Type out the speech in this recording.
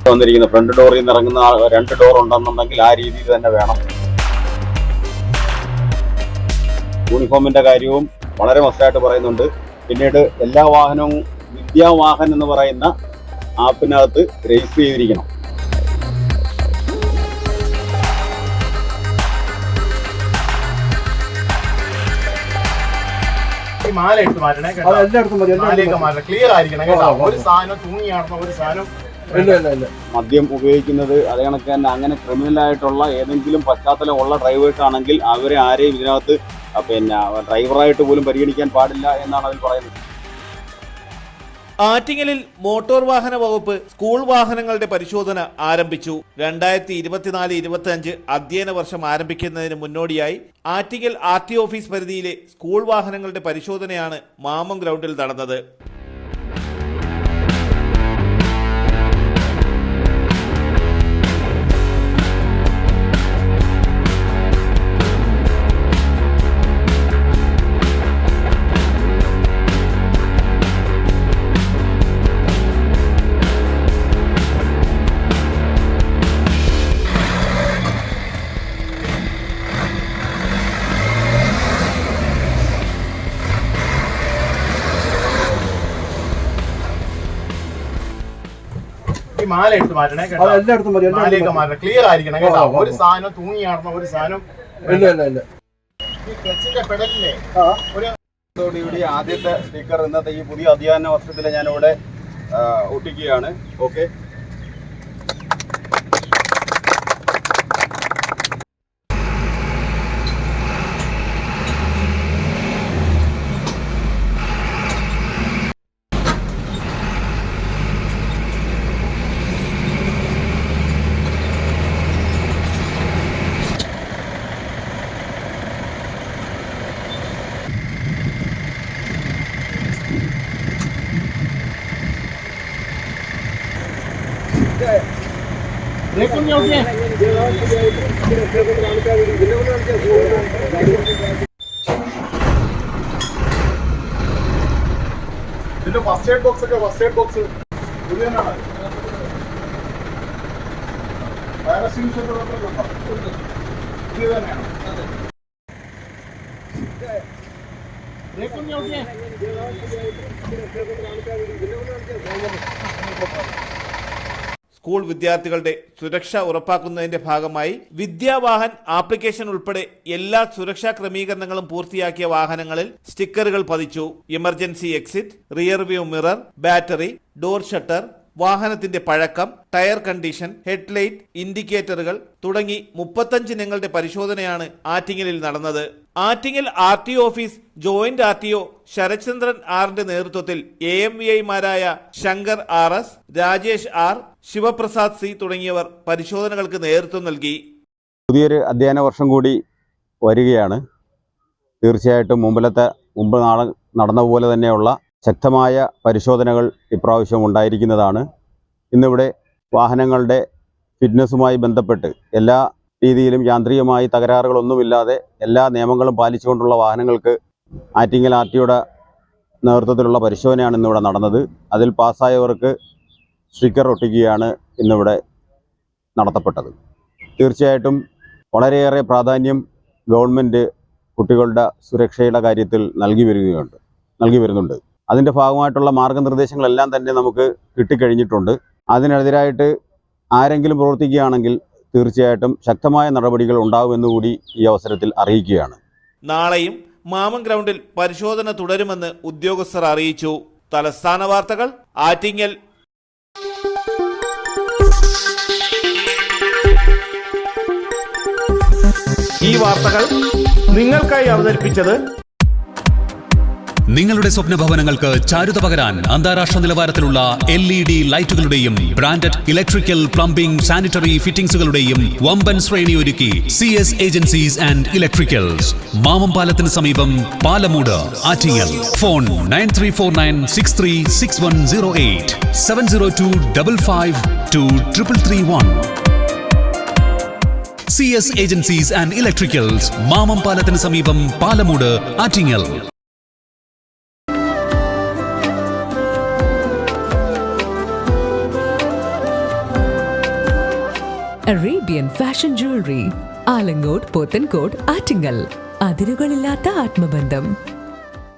വന്നിരിക്കുന്ന ഫ്രണ്ട് ഡോറിൽ നിന്ന് ഇറങ്ങുന്ന 2 ഡോർ ഉണ്ടെന്നുണ്ടെങ്കിൽ ആ രീതിയിൽ തന്നെ വേണം. യൂണിഫോമിന്റെ കാര്യവും വളരെ മസ്റ്റായിട്ട് പറയുന്നുണ്ട്. പിന്നീട് എല്ലാ വാഹനവും വിദ്യാവാഹൻ എന്ന് പറയുന്ന ആപ്പിനകത്ത് രജിസ്റ്റർ ചെയ്തിരിക്കണം. മാല എടുത്ത് മാറ്റണേ കേട്ടോ. മാലയൊക്കെ മാറ്റണം, ക്ലിയർ ആയിരിക്കണം കേട്ടോ. ഒരു സാധനം തൂങ്ങിയാണോ ഒരു സാധനം മദ്യം ഉപയോഗിക്കുന്നത് അത് കണക്ക് തന്നെ അങ്ങനെ ക്രിമിനലായിട്ടുള്ള ഏതെങ്കിലും പശ്ചാത്തലമുള്ള ഡ്രൈവേഴ്സ് ആണെങ്കിൽ അവരെ ആരെയും ഇതിനകത്ത് ഡ്രൈവറായിട്ട് പോലും പരിഗണിക്കാൻ പാടില്ല എന്നാണ് അതിൽ പറയുന്നത്. ആറ്റിങ്ങലിൽ മോട്ടോർ വാഹന വകുപ്പ് സ്കൂൾ വാഹനങ്ങളുടെ പരിശോധന ആരംഭിച്ചു. 2024-25 അധ്യയന വർഷം ആരംഭിക്കുന്നതിന് മുന്നോടിയായി ആറ്റിങ്ങൽ RT ഓഫീസ് പരിധിയിലെ സ്കൂൾ വാഹനങ്ങളുടെ പരിശോധനയാണ് മാമം ഗ്രൗണ്ടിൽ നടന്നത്. മാല എടുത്ത് മാറ്റണേ കേട്ടോ. മാലയൊക്കെ മാറ്റണം, ക്ലിയർ ആയിരിക്കണം കേട്ടോ. ഒരു സാധനം തൂങ്ങിയാണോ ഒരു സാധനം കൂടി ആദ്യത്തെ സ്റ്റിക്കർ ഇന്നത്തെ ഈ പുതിയ അധ്യയന വർഷത്തിൽ ഞാനിവിടെ ഒട്ടിക്കുകയാണ്. ഓക്കെ, ഇതിന്റെ ഫസ്റ്റ് എയ്ഡ് ബോക്സ് ഒക്കെ ഫസ്റ്റ് എയ്ഡ് ബോക്സ് ഇത് തന്നെയാണ്. ഇത് തന്നെയാണ്. സ്കൂൾ വിദ്യാർത്ഥികളുടെ സുരക്ഷ ഉറപ്പാക്കുന്നതിന്റെ ഭാഗമായി വിദ്യാവാഹൻ ആപ്ലിക്കേഷൻ ഉൾപ്പെടെ എല്ലാ സുരക്ഷാ ക്രമീകരണങ്ങളും പൂർത്തിയാക്കിയ വാഹനങ്ങളിൽ സ്റ്റിക്കറുകൾ പതിച്ചു. Emergency exit, rear view mirror, battery, door shutter, വാഹനത്തിന്റെ പഴക്കം, ടയർ കണ്ടീഷൻ, ഹെഡ്ലൈറ്റ്, ഇൻഡിക്കേറ്ററുകൾ തുടങ്ങി 35 ഇനങ്ങളുടെ പരിശോധനയാണ് ആറ്റിങ്ങലിൽ നടന്നത്. Attingal RT office joint RTO Sarathchandran ആറിന്റെ നേതൃത്വത്തിൽ AMVIമാരായ Shankar RS, Rajesh R, Sivaprasad C തുടങ്ങിയവർ പരിശോധനകൾക്ക് നേതൃത്വം നൽകി. പുതിയൊരു അധ്യയന വർഷം കൂടി വരികയാണ്. തീർച്ചയായിട്ടും മുമ്പ് നടന്ന പോലെ തന്നെയുള്ള ശക്തമായ പരിശോധനകൾ ഇപ്രാവശ്യം ഉണ്ടായിരിക്കുന്നതാണ്. ഇന്നിവിടെ വാഹനങ്ങളുടെ ഫിറ്റ്നസ്സുമായി ബന്ധപ്പെട്ട് എല്ലാ രീതിയിലും യാന്ത്രികമായി തകരാറുകളൊന്നുമില്ലാതെ എല്ലാ നിയമങ്ങളും പാലിച്ചുകൊണ്ടുള്ള വാഹനങ്ങൾക്ക് ആറ്റിങ്ങൽ RTOയുടെ നേതൃത്വത്തിലുള്ള പരിശോധനയാണ് ഇന്നിവിടെ നടന്നത്. അതിൽ പാസ്സായവർക്ക് സ്റ്റിക്കർ ഒട്ടിക്കുകയാണ് ഇന്നിവിടെ നടത്തപ്പെട്ടത്. തീർച്ചയായിട്ടും വളരെയേറെ പ്രാധാന്യം ഗവൺമെൻറ് കുട്ടികളുടെ സുരക്ഷയുടെ കാര്യത്തിൽ നൽകി വരുന്നുണ്ട്. അതിൻ്റെ ഭാഗമായിട്ടുള്ള മാർഗനിർദ്ദേശങ്ങളെല്ലാം തന്നെ നമുക്ക് കിട്ടിക്കഴിഞ്ഞിട്ടുണ്ട്. അതിനെതിരായിട്ട് ആരെങ്കിലും പ്രവർത്തിക്കുകയാണെങ്കിൽ തീർച്ചയായിട്ടും ശക്തമായ നടപടികൾ ഉണ്ടാകുമെന്നുകൂടി ഈ അവസരത്തിൽ അറിയിക്കുകയാണ്. നാളെയും മാമം ഗ്രൗണ്ടിൽ പരിശോധന തുടരുമെന്ന് ഉദ്യോഗസ്ഥർ അറിയിച്ചു. തലസ്ഥാന വാർത്തകൾ, ആറ്റിങ്ങൽ. ഈ വാർത്തകൾ നിങ്ങൾക്കായി അവതരിപ്പിച്ചത് നിങ്ങളുടെ സ്വപ്ന ഭവനങ്ങൾക്ക് ചാരുത പകരാൻ അന്താരാഷ്ട്ര നിലവാരത്തിലുള്ള LED ലൈറ്റുകളുടെയും ബ്രാൻഡഡ് ഇലക്ട്രിക്കൽ, പ്ലംബിംഗ്, സാനിറ്ററി ഫിറ്റിംഗ്സുകളുടെയും വമ്പൻ ശ്രേണി ഒരുക്കി CS agencies and electricals. Mamam പാലത്തിന് സമീപം, Palamoodu, Attingal. Phone 9349636108 702552331. CS agencies and electricals, Mamam പാലത്തിന് സമീപം, Palamoodu, Attingal. Arabian fashion jewellery, Alangode, Pothencode, Attingal. അതിരുകളില്ലാത്ത ആത്മബന്ധം.